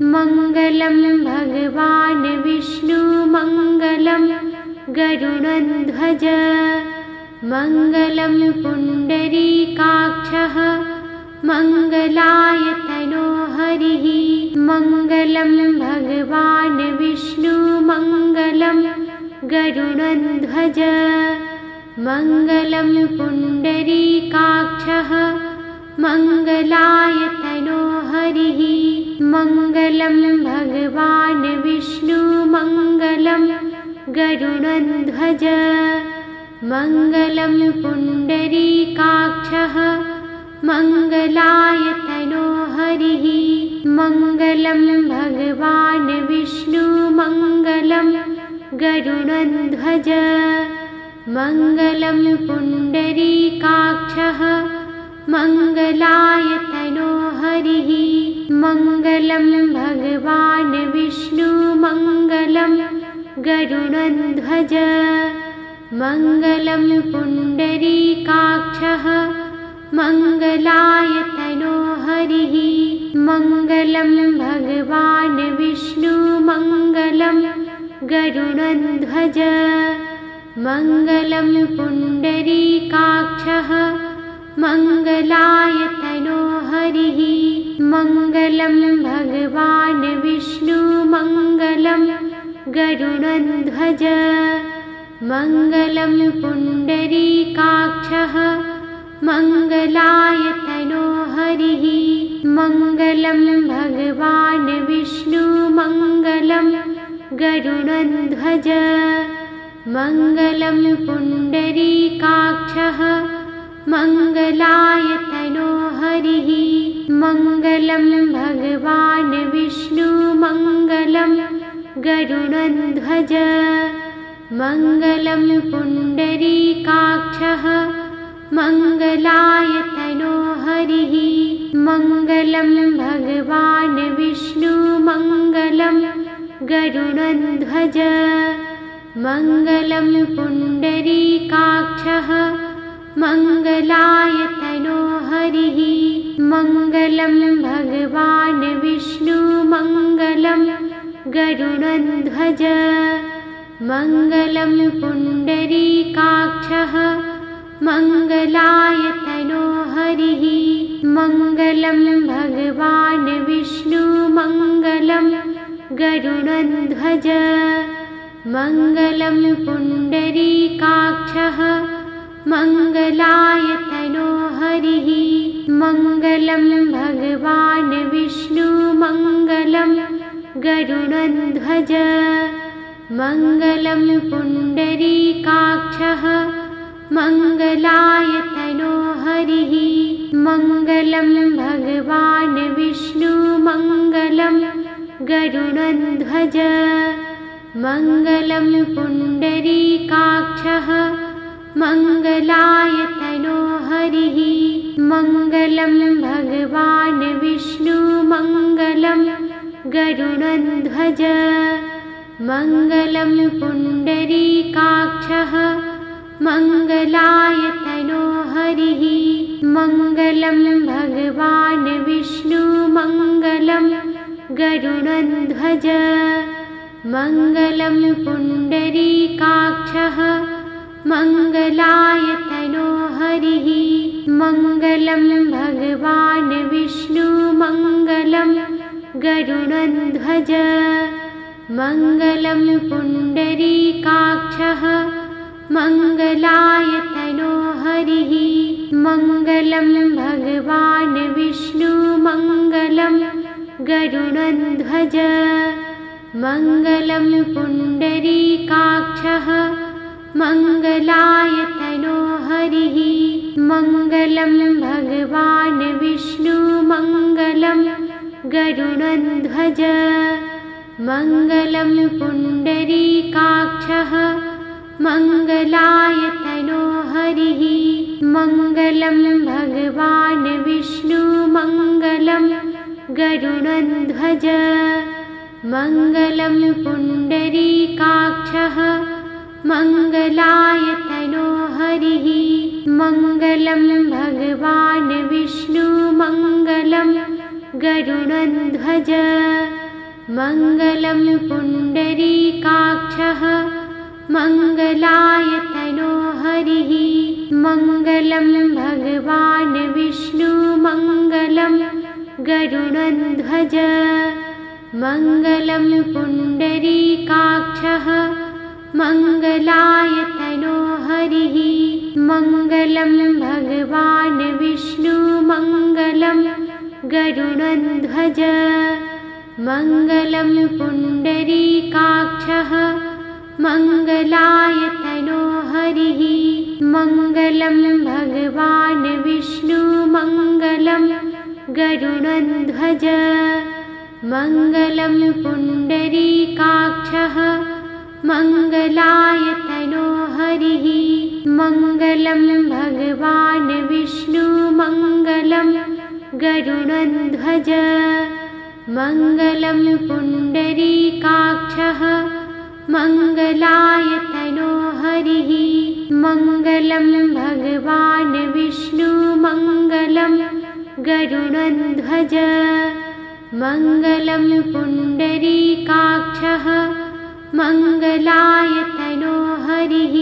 मङ्गलं भगवान् विष्णु मङ्गलं गरुडध्वज मङ्गलं पुण्डरीकाक्षः मङ्गलायतनो हरिः मङ्गलं भगवान् विष्णु मङ्गलं गरुडध्वज मङ्गलं पुण्डरीकाक्षः मङ्गलायतनो हरिः मङ्गलं भगवान् विष्णु मङ्गलं गरुडध्वज मङ्गलं पुण्डरीकाक्षः मङ्गलायतनो हरिः मङ्गलं भगवान् विष्णु मङ्गलं गरुडध्वज मङ्गलं पुण्डरीकाक्षः मङ्गलायतनो हरिः मङ्गलं भगवान् विष्णु मङ्गलं गरुडध्वज मङ्गलं पुण्डरीकाक्षः मङ्गलायतनो हरिः मङ्गलं भगवान् विष्णु मङ्गलं गरुडध्वज मङ्गलं पुण्डरीकाक्षः मङ्गलायतनो हरिः मङ्गलं भगवान् विष्णु मङ्गलं गरुडध्वज मङ्गलं पुण्डरीकाक्षः मङ्गलायतनो हरिः मङ्गलं भगवान् विष्णु मङ्गलं गरुडध्वज मङ्गलं पुण्डरीकाक्षः मङ्गलायतनो हरिः मङ्गलं भगवान् विष्णु मङ्गलं गरुडध्वज मङ्गलं पुण्डरीकाक्षः मङ्गलायतनो हरिः मङ्गलं भगवान् विष्णु मङ्गलं गरुडध्वज मङ्गलं पुण्डरीकाक्षः मङ्गलायतनो हरिः मङ्गलं भगवान् विष्णु मङ्गलं गरुडध्वज मङ्गलं पुण्डरीकाक्षः मङ्गलायतनो हरिः मङ्गलं भगवान् विष्णु मङ्गलं गरुडध्वज मङ्गलं पुण्डरीकाक्षः मङ्गलायतनो हरिः मङ्गलं भगवान् विष्णु मङ्गलं गरुडध्वज मङ्गलं पुण्डरीकाक्षः मङ्गलायतनो हरिः मङ्गलं भगवान् विष्णु मङ्गलं गरुडध्वज मङ्गलं पुण्डरीकाक्षः मङ्गलायतनो हरिः मङ्गलं भगवान् विष्णु मङ्गलं गरुडध्वज मङ्गलं पुण्डरीकाक्षः मङ्गलायतनो हरिः मङ्गलं भगवान् विष्णु मङ्गलं गरुडध्वज मङ्गलं पुण्डरीकाक्षः मङ्गलायतनो हरिः मङ्गलं भगवान् विष्णु मङ्गलं गरुडध्वज मङ्गलं पुण्डरीकाक्षः मङ्गलायतनो हरिः मङ्गलं भगवान् विष्णु मङ्गलं गरुडध्वज मङ्गलं पुण्डरीकाक्षः मङ्गलायतनो हरिः मङ्गलं भगवान् विष्णु मङ्गलं गरुडध्वज मङ्गलं पुण्डरीकाक्षः मङ्गलायतनो हरिः मङ्गलं भगवान् विष्णु मङ्गलं गरुडध्वज मङ्गलं पुण्डरीकाक्षः मङ्गलायतनो हरिः मङ्गलं भगवान् विष्णु मङ्गलं गरुडध्वज मङ्गलं पुण्डरीकाक्षः मङ्गलाय तनोहरिः मङ्गलं भगवान् विष्णु मङ्गलं गरुडध्वज मङ्गलं पुण्डरीकाक्षः मङ्गलाय तनोहरिः मङ्गलं भगवान् विष्णु मङ्गलं गरुडध्वज मङ्गलं पुण्डरीकाक्षः मङ्गलाय तनोहरिः मङ्गलं भगवान् विष्णु मङ्गलं गरुडध्वज मङ्गलं पुण्डरीकाक्षः मङ्गलाय तनोहरिः मङ्गलं भगवान् विष्णु मङ्गलं गरुडध्वज मङ्गलं पुण्डरीकाक्षः मङ्गलाय तनोहरिः मङ्गलं भगवान् विष्णु मङ्गलं गरुडध्वज मङ्गलं पुण्डरीकाक्षः मङ्गलाय तनोहरिः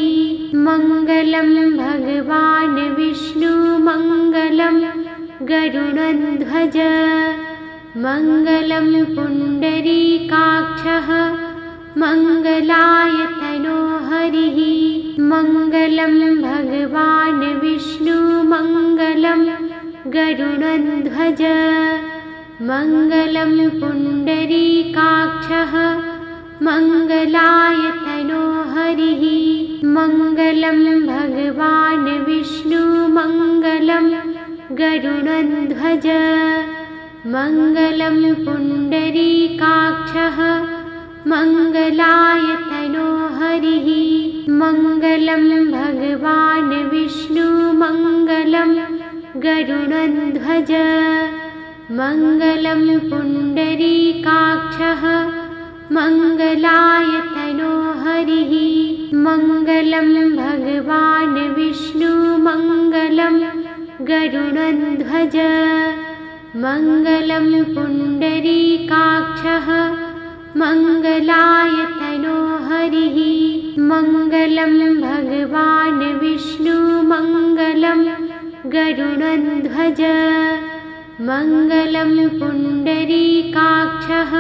मङ्गलं भगवान् विष्णु मङ्गलं गरुडध्वज मङ्गलं पुण्डरीकाक्षः मङ्गलाय तनोहरिः मङ्गलं भगवान् विष्णु मङ्गलं गरुडध्वज मङ्गलं पुण्डरीकाक्षः मङ्गलाय तनोहरिः मङ्गलं भगवान् विष्णु मङ्गलं गरुडध्वज मङ्गलं पुण्डरीकाक्षः मङ्गलाय तनोहरिः मङ्गलं भगवान् विष्णु मङ्गलं गरुडध्वज मङ्गलं पुण्डरीकाक्षः मङ्गलाय तनोहरिः मङ्गलं भगवान् विष्णु मङ्गलं गरुडध्वज मङ्गलं पुण्डरीकाक्षः मङ्गलाय तनोहरिः मङ्गलं भगवान् विष्णु मङ्गलं गरुडध्वज मङ्गलं पुण्डरीकाक्षः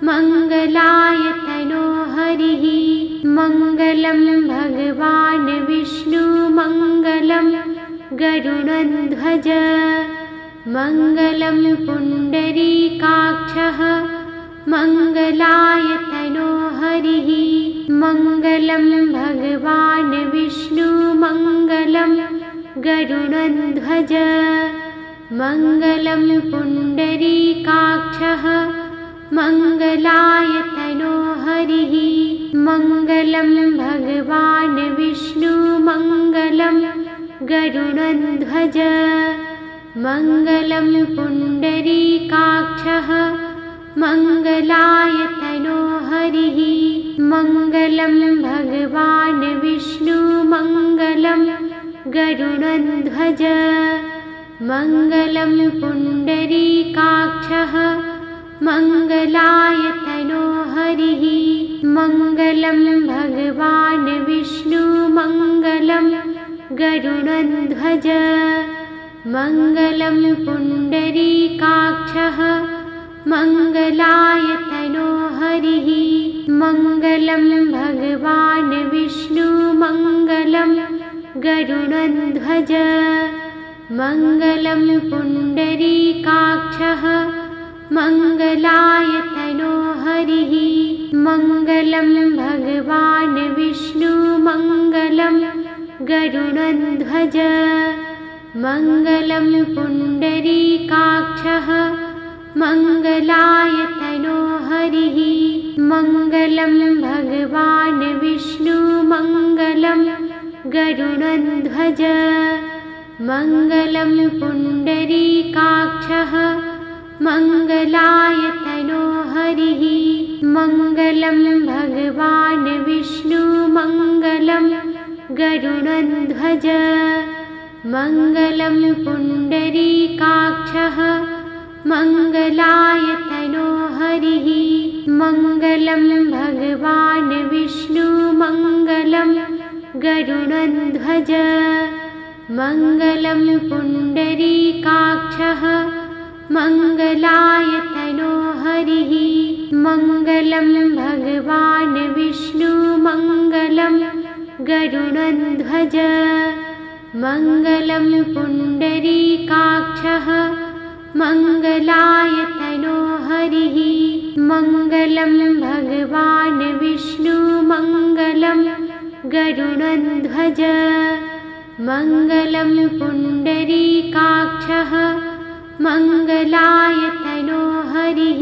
मङ्गलाय तनोहरिः मङ्गलं भगवान् विष्णु मङ्गलं गरुडध्वज मङ्गलं पुण्डरीकाक्षः मङ्गलाय तनोहरिः मङ्गलं भगवान् विष्णु मङ्गलं गरुडध्वज मङ्गलं पुण्डरीकाक्षः मङ्गलाय तनोहरिः मङ्गलं भगवान् विष्णु मङ्गलं गरुडध्वज मङ्गलं पुण्डरीकाक्षः मङ्गलाय तनोहरिः मङ्गलं भगवान् विष्णु मङ्गलं गरुडध्वज मङ्गलं पुण्डरीकाक्षः मङ्गलाय तनोहरिः मङ्गलं भगवान् विष्णु मङ्गलं गरुडध्वज मङ्गलं पुण्डरीकाक्षः मङ्गलाय तनोहरिः मङ्गलं भगवान् विष्णु मङ्गलं गरुडध्वज मङ्गलं पुण्डरीकाक्षः मङ्गलाय तनोहरिः मङ्गलं भगवान् विष्णु मङ्गलं गरुडध्वज मङ्गलं पुण्डरीकाक्षः मङ्गलाय तनोहरिः मङ्गलं भगवान् विष्णु मङ्गलं गरुडध्वज मङ्गलं पुण्डरीकाक्षः मङ्गलाय तनोहरिः मङ्गलं भगवान् विष्णु मङ्गलं गरुडध्वज मङ्गलं पुण्डरीकाक्षः मङ्गलाय तनोहरिः मङ्गलं भगवान् विष्णु मङ्गलं गरुडध्वज मङ्गलं पुण्डरीकाक्षः मङ्गलायतनो हरिः मङ्गलं भगवान् विष्णु मङ्गलं गरुडध्वज मङ्गलं पुण्डरीकाक्षः मङ्गलायतनो हरिः मङ्गलं भगवान् विष्णु मङ्गलं गरुडध्वज मङ्गलं पुण्डरीकाक्षः मङ्गलायतनो हरिः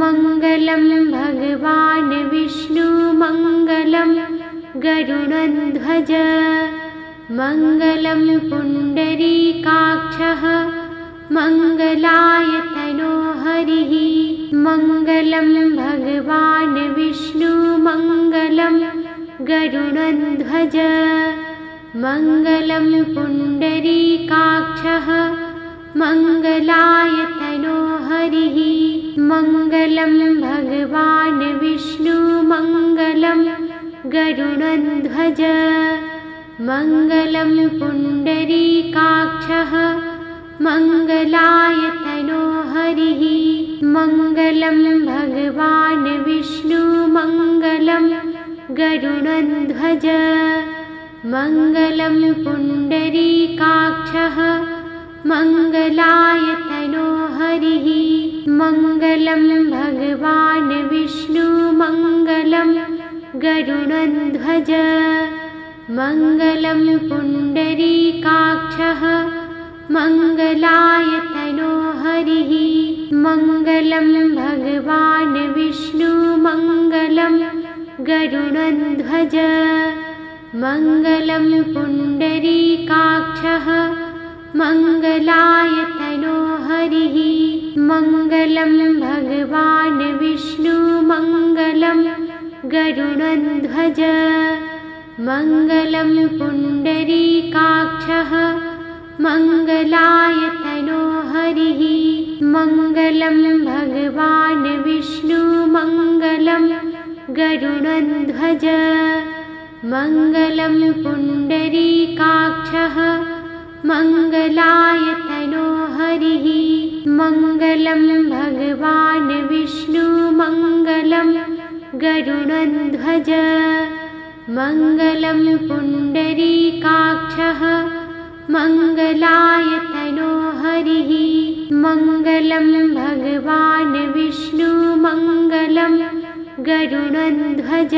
मङ्गलं भगवान् विष्णु मङ्गलं गरुडध्वज मङ्गलं पुण्डरीकाक्षः मङ्गलायतनो हरिः मङ्गलं भगवान् विष्णु मङ्गलं गरुडध्वज मङ्गलं पुण्डरीकाक्षः मङ्गलायतनो हरिः मङ्गलं भगवान् विष्णु मङ्गलं गरुडध्वज मङ्गलं पुण्डरीकाक्षः मङ्गलायतनो हरिः मङ्गलं भगवान् विष्णु मङ्गलं गरुडध्वज मङ्गलं पुण्डरीकाक्षः मङ्गलायतनो हरिः मङ्गलं भगवान् विष्णु मङ्गलं गरुडध्वज मङ्गलं पुण्डरीकाक्षः मङ्गलायतनो हरिः मङ्गलं भगवान् विष्णु मङ्गलं गरुडध्वज मङ्गलं पुण्डरीकाक्षः मङ्गलायतनो हरिः मङ्गलं भगवान् विष्णु मङ्गलं गरुडध्वज मङ्गलं पुण्डरीकाक्षः मङ्गलायतनो हरिः मङ्गलं भगवान् विष्णु मङ्गलं गरुडध्वज मङ्गलं पुण्डरीकाक्षः मङ्गलायतनो हरिः मङ्गलं भगवान् विष्णु मङ्गलं गरुडध्वज मङ्गलं पुण्डरीकाक्षः मङ्गलायतनो हरिः मङ्गलं भगवान् विष्णु मङ्गलं गरुडध्वज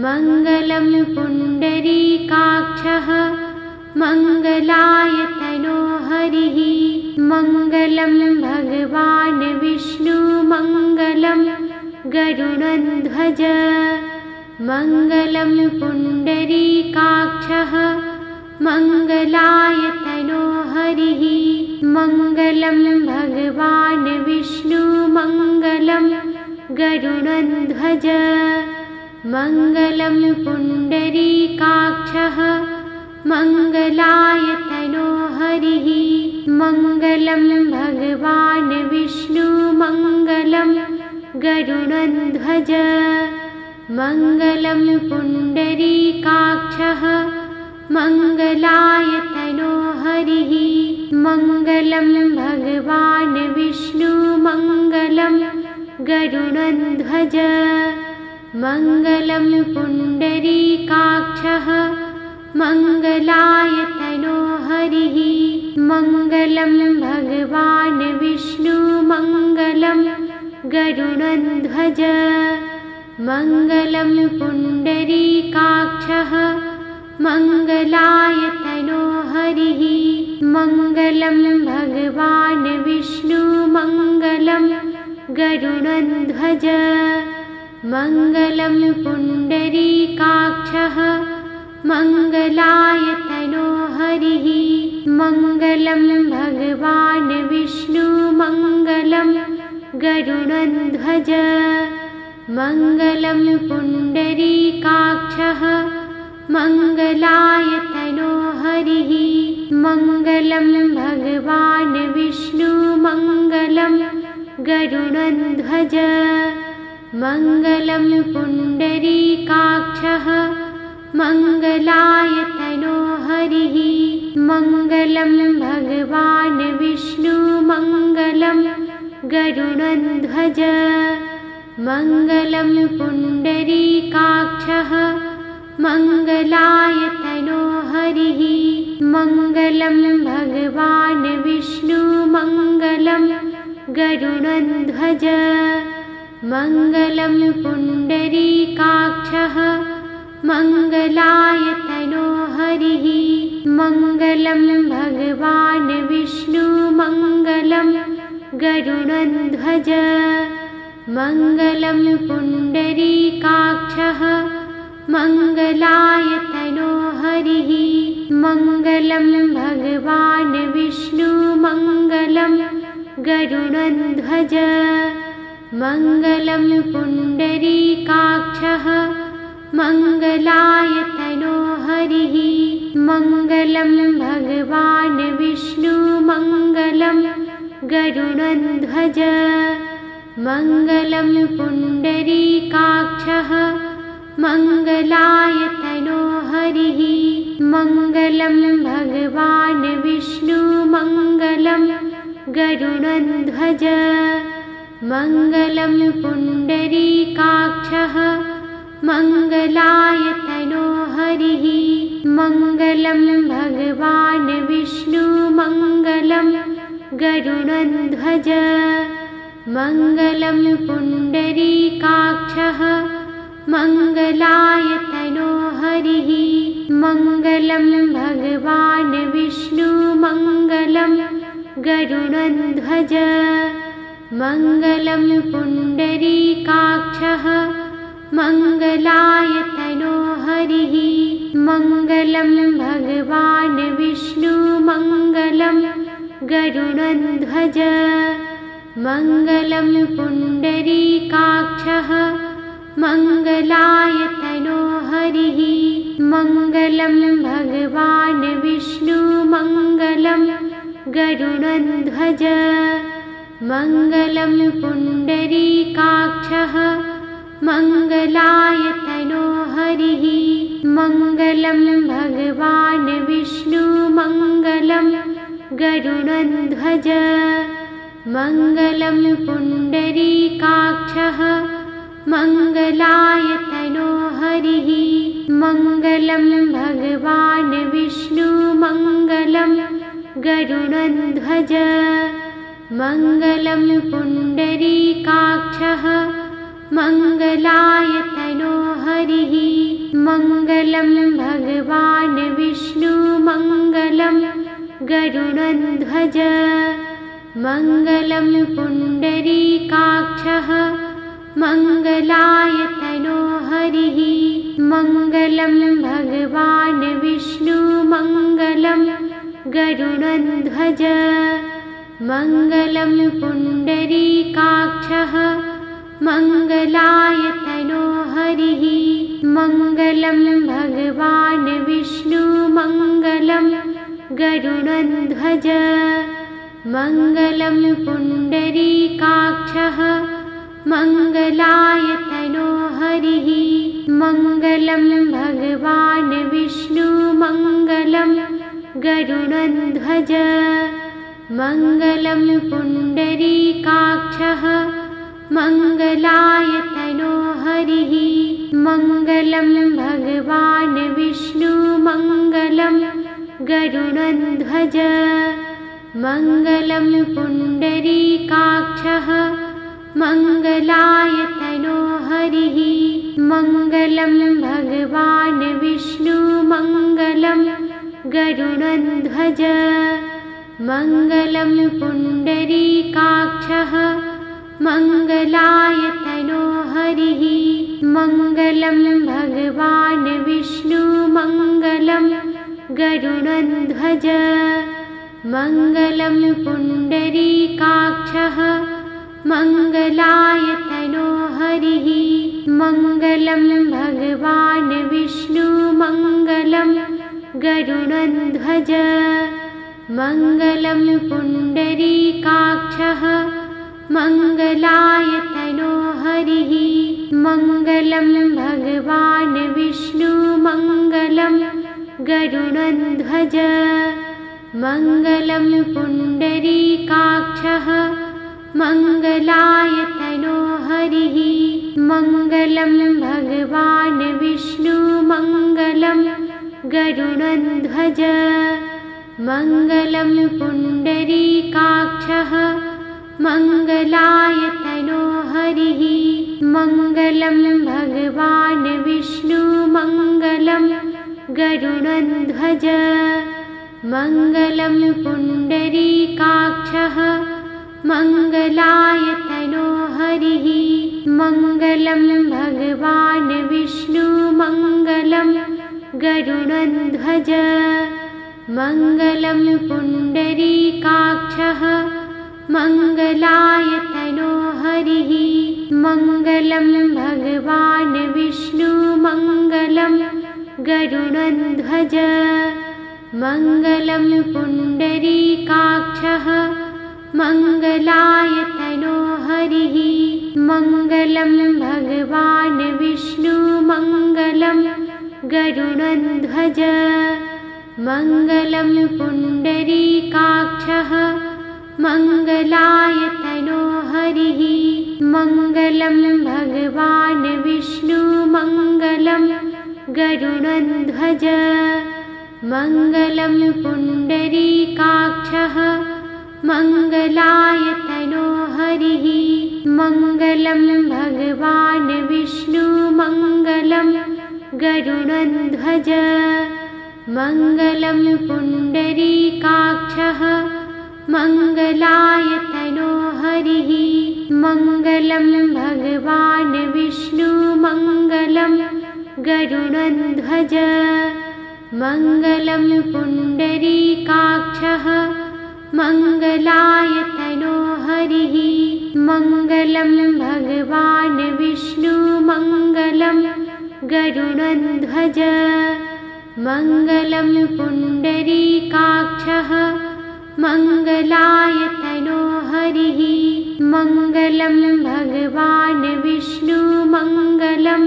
मङ्गलं पुण्डरीकाक्षः मङ्गलायतनो हरिः मङ्गलं भगवान् विष्णु मङ्गलं गरुडध्वज मङ्गलं पुण्डरीकाक्षः मङ्गलायतनो हरिः मङ्गलं भगवान् विष्णु मङ्गलं गरुडध्वज मङ्गलं पुण्डरीकाक्षः मङ्गलायतनो हरिः मङ्गलं भगवान् विष्णु मङ्गलं गरुडध्वज मङ्गलं पुण्डरीकाक्षः मङ्गलायतनो हरिः मङ्गलं भगवान् विष्णु मङ्गलं गरुडध्वज मङ्गलं पुण्डरीकाक्षः मङ्गलायतनो हरिः मङ्गलं भगवान् विष्णु मङ्गलं गरुडध्वज मङ्गलं पुण्डरीकाक्षः मङ्गलायतनो हरिः मङ्गलं भगवान् विष्णु मङ्गलं गरुडध्वज मङ्गलं पुण्डरीकाक्षः मङ्गलायतनो हरिः मङ्गलं भगवान् विष्णु मङ्गलं गरुडध्वज मङ्गलं पुण्डरीकाक्षः मङ्गलायतनो हरिः मङ्गलं भगवान् विष्णु मङ्गलं गरुडध्वज मङ्गलं पुण्डरीकाक्षः मङ्गलायतनो हरिः मङ्गलं भगवान् विष्णु मङ्गलं गरुडध्वज मङ्गलं पुण्डरीकाक्षः मङ्गलायतनो हरिः मङ्गलं भगवान् विष्णु मङ्गलं गरुडध्वज मङ्गलं पुण्डरीकाक्षः मङ्गलायतनो हरिः मङ्गलं भगवान् विष्णु मङ्गलं गरुडध्वज मङ्गलं पुण्डरीकाक्षः मङ्गलायतनो हरिः मङ्गलं भगवान् विष्णु मङ्गलं गरुडध्वज मङ्गलं पुण्डरीकाक्षः मङ्गलायतनो हरिः मङ्गलं भगवान् विष्णु मङ्गलं गरुडध्वज मङ्गलं पुण्डरीकाक्षः मङ्गलायतनो हरिः मङ्गलं भगवान् विष्णु मङ्गलं गरुडध्वज मङ्गलं पुण्डरीकाक्षः मङ्गलायतनो हरिः मङ्गलं भगवान् विष्णु मङ्गलं गरुडध्वज मङ्गलं पुण्डरीकाक्षः मङ्गलायतनो हरिः मङ्गलं भगवान् विष्णु मङ्गलं गरुडध्वज मङ्गलं पुण्डरीकाक्षः मङ्गलायतनो हरिः मङ्गलं भगवान् विष्णु मङ्गलं गरुडध्वज मङ्गलं पुण्डरीकाक्षः मङ्गलायतनो हरिः मङ्गलं भगवान् विष्णु मङ्गलं गरुडध्वज मङ्गलं पुण्डरीकाक्षः मङ्गलायतनो हरिः मङ्गलं भगवान् विष्णु मङ्गलं गरुडध्वज मङ्गलं पुण्डरीकाक्षः मङ्गलायतनो हरिः मङ्गलं भगवान् विष्णु मङ्गलं गरुडध्वज मङ्गलं पुण्डरीकाक्षः मङ्गलायतनो हरिः मङ्गलं भगवान् विष्णु मङ्गलं गरुडध्वज मङ्गलं पुण्डरीकाक्षः मङ्गलायतनो हरिः मङ्गलं भगवान् विष्णु मङ्गलं गरुडध्वज मङ्गलं पुण्डरीकाक्षः मङ्गलायतनो हरिः मङ्गलं भगवान् विष्णु मङ्गलं गरुडध्वज मङ्गलं पुण्डरीकाक्षः मङ्गलायतनो हरिः मङ्गलं भगवान् विष्णु मङ्गलं गरुडध्वज मङ्गलं पुण्डरीकाक्षः मङ्गलायतनो हरिः मङ्गलं भगवान् विष्णु मङ्गलं गरुडध्वज मङ्गलं पुण्डरीकाक्षः मङ्गलायतनो हरिः मङ्गलं भगवान् विष्णु मङ्गलं गरुडध्वज मङ्गलं पुण्डरीकाक्षः मङ्गलायतनो हरिः मङ्गलं भगवान् विष्णु मङ्गलं गरुडध्वज मङ्गलं पुण्डरीकाक्षः मङ्गलायतनो हरिः मङ्गलं भगवान् विष्णु मङ्गलं गरुडध्वज मङ्गलं पुण्डरीकाक्षः मङ्गलायतनो हरिः मङ्गलं भगवान् विष्णु मङ्गलं गरुडध्वज मङ्गलं पुण्डरीकाक्षः मङ्गलायतनो हरिः मङ्गलं भगवान् विष्णु मङ्गलं गरुडध्वज मङ्गलं पुण्डरीकाक्षः मङ्गलायतनो हरिः मङ्गलं भगवान् विष्णु मङ्गलं गरुडध्वज मङ्गलं पुण्डरीकाक्षः मङ्गलायतनो हरिः मङ्गलं भगवान् विष्णु मङ्गलं गरुडध्वज मङ्गलं पुण्डरीकाक्षः मङ्गलायतनो हरिः मङ्गलं भगवान् विष्णु मङ्गलं गरुडध्वज मङ्गलं पुण्डरीकाक्षः मङ्गलायतनो हरिः मङ्गलं भगवान् विष्णु मङ्गलं गरुडध्वज मङ्गलं पुण्डरीकाक्षः मङ्गलायतनो हरिः मङ्गलं भगवान् विष्णु मङ्गलं गरुडध्वज मङ्गलं पुण्डरीकाक्षः मङ्गलायतनो हरिः मङ्गलं भगवान् विष्णु मङ्गलं गरुडध्वज मङ्गलं पुण्डरीकाक्षः मङ्गलायतनो हरिः मङ्गलं भगवान् विष्णु मङ्गलं गरुडध्वज मङ्गलं पुण्डरीकाक्षः मङ्गलायतनो हरिः मङ्गलं भगवान् विष्णु मङ्गलं गरुडध्वज मङ्गलं पुण्डरीकाक्षः मङ्गलायतनो हरिः मङ्गलं भगवान् विष्णु मङ्गलं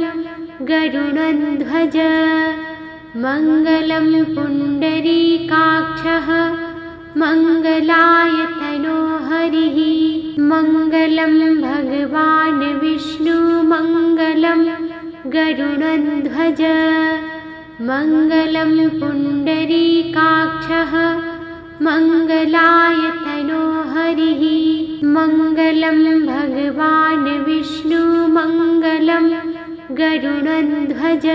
गरुडध्वज मङ्गलं पुण्डरीकाक्षः मङ्गलायतनो हरिः मङ्गलं भगवान् विष्णु मङ्गलं गरुडध्वज मङ्गलं पुण्डरीकाक्षः मङ्गलायतनो हरिः मङ्गलं भगवान् विष्णु मङ्गलं गरुडध्वज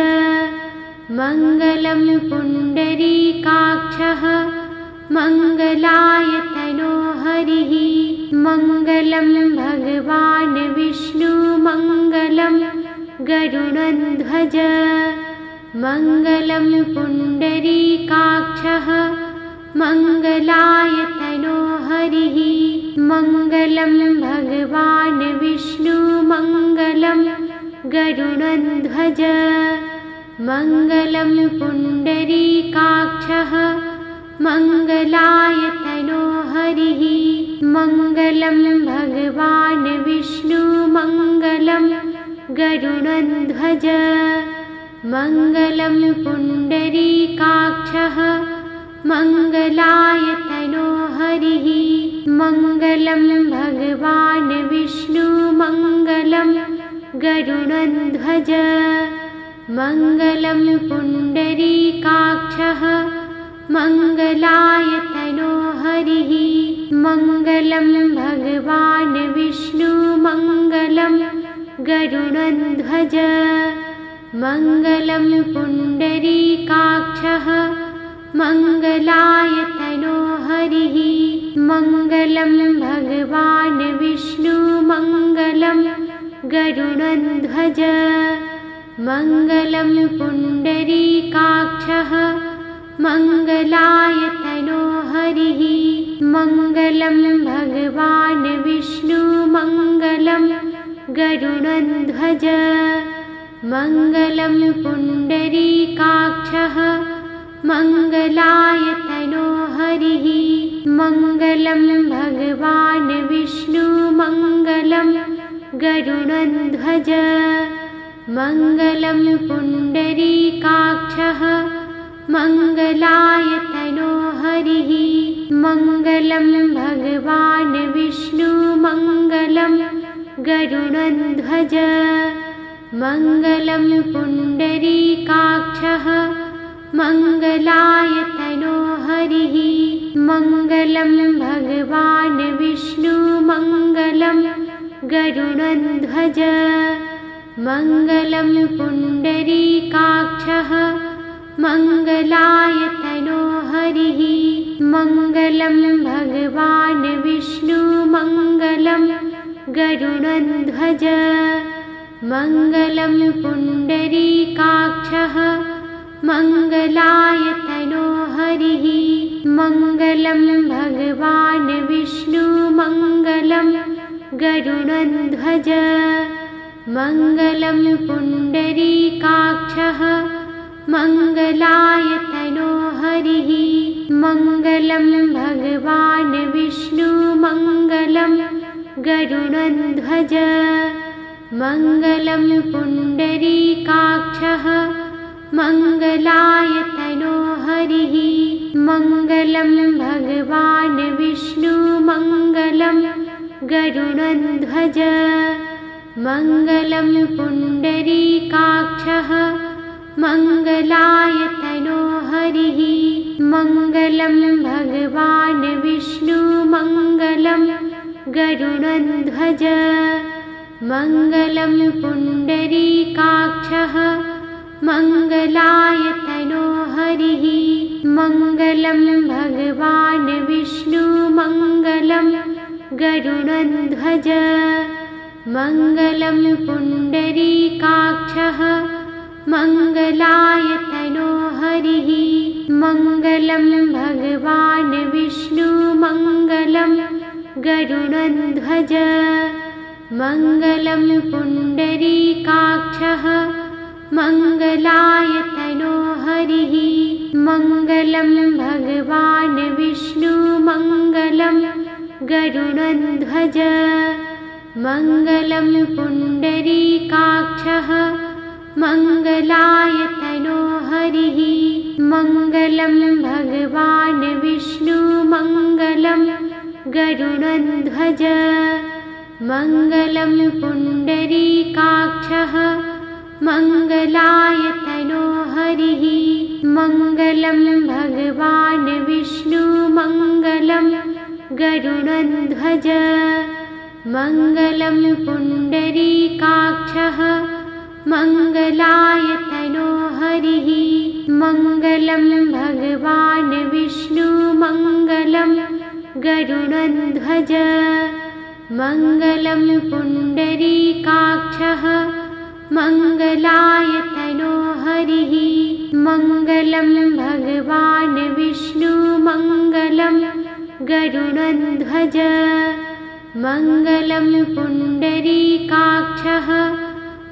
मङ्गलं पुण्डरीकाक्षः मङ्गलायतनो हरिः मङ्गलं भगवान् विष्णु मङ्गलं गरुडध्वज मङ्गलं पुण्डरीकाक्षः मङ्गलायतनो हरिः मङ्गलं भगवान् विष्णु मङ्गलं गरुडध्वज मङ्गलं पुण्डरीकाक्षः मङ्गलायतनो हरिः मङ्गलं भगवान् विष्णु मङ्गलं गरुडध्वज मङ्गलं पुण्डरीकाक्षः मङ्गलायतनो हरिः मङ्गलं भगवान् विष्णु मङ्गलं गरुडध्वज मङ्गलं पुण्डरीकाक्षः मङ्गलायतनो हरिः मङ्गलं भगवान् विष्णु मङ्गलं गरुडध्वज मङ्गलं पुण्डरीकाक्षः मङ्गलायतनो हरिः मङ्गलं भगवान् विष्णु मङ्गलं गरुडध्वज मङ्गलं पुण्डरीकाक्षः मङ्गलायतनो हरिः मङ्गलं भगवान् विष्णु मङ्गलं गरुडध्वज मङ्गलं पुण्डरीकाक्षः मङ्गलायतनो हरिः मङ्गलं भगवान् विष्णु मङ्गलं गरुडध्वज मङ्गलं पुण्डरीकाक्षः मङ्गलायतनो हरिः मङ्गलं भगवान् विष्णु मङ्गलं गरुडध्वज मङ्गलं पुण्डरीकाक्षः मङ्गलायतनो हरिः मङ्गलं भगवान् विष्णु मङ्गलं गरुडध्वज मङ्गलं पुण्डरीकाक्षः मङ्गलायतनो हरिः मङ्गलं भगवान् विष्णु मङ्गलं गरुडध्वज मङ्गलं पुण्डरीकाक्षः मङ्गलायतनो हरिः मङ्गलं भगवान् विष्णु मङ्गलं गरुडध्वज मङ्गलं पुण्डरीकाक्षः मङ्गलायतनो हरिः मङ्गलं भगवान् विष्णु मङ्गलं गरुडध्वज मङ्गलं पुण्डरीकाक्षः मङ्गलायतनो हरिः मङ्गलं भगवान् विष्णु मङ्गलं गरुडध्वज मङ्गलं पुण्डरीकाक्षः मङ्गलायतनो हरिः मङ्गलं भगवान् विष्णु मङ्गलं गरुडध्वज मङ्गलं पुण्डरीकाक्षः मङ्गलायतनो हरिः मङ्गलं भगवान् विष्णु मङ्गलं गरुडध्वज मङ्गलं पुण्डरीकाक्षः मङ्गलायतनो हरिः मङ्गलं भगवान् विष्णु मङ्गलं गरुडध्वज मङ्गलं पुण्डरीकाक्षः मङ्गलायतनो हरिः मङ्गलं भगवान् विष्णु मङ्गलं गरुडध्वज मङ्गलं पुण्डरीकाक्षः मङ्गलायतनो हरिः मङ्गलं भगवान् विष्णु मङ्गलं गरुडध्वज मङ्गलं पुण्डरीकाक्षः मङ्गलायतनो हरिः मङ्गलं भगवान् विष्णु मङ्गलं गरुडध्वज मङ्गलं पुण्डरीकाक्षः मङ्गलायतनो हरिः मङ्गलं भगवान् विष्णु मङ्गलं गरुडध्वज मङ्गलं पुण्डरीकाक्षः मङ्गलायतनो हरिः मङ्गलं भगवान् विष्णु मङ्गलं गरुडध्वज मङ्गलं पुण्डरीकाक्षः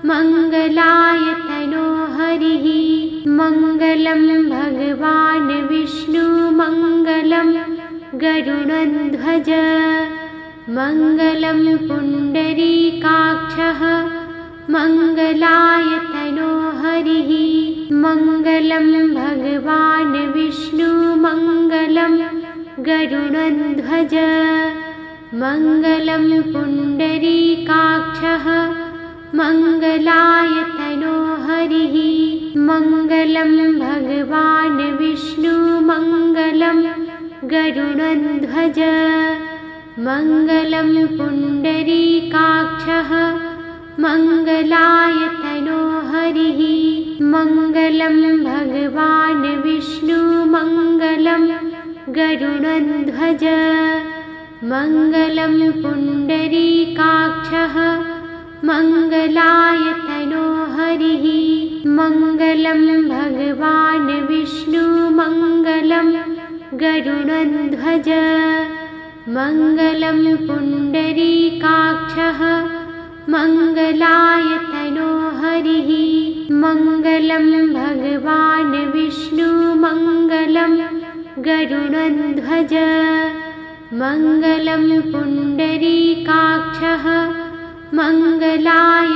मङ्गलायतनो हरिः मङ्गलं भगवान् विष्णु मङ्गलं गरुडध्वज मङ्गलं पुण्डरीकाक्षः मङ्गलायतनो हरिः मङ्गलं भगवान् विष्णु मङ्गलं गरुडध्वज मङ्गलं पुण्डरीकाक्षः मङ्गलायतनो हरिः मङ्गलं भगवान् विष्णु मङ्गलं गरुडध्वज मङ्गलं पुण्डरीकाक्षः मङ्गलायतनो हरिः मङ्गलं भगवान् विष्णु मङ्गलं गरुडध्वज मङ्गलं पुण्डरीकाक्षः मङ्गलायतनो हरिः मङ्गलं भगवान् विष्णु मङ्गलं गरुडध्वज मङ्गलं पुण्डरीकाक्षः मङ्गलायतनो हरिः मङ्गलं भगवान् विष्णु मङ्गलं गरुडध्वज मङ्गलं पुण्डरीकाक्षः मङ्गलाय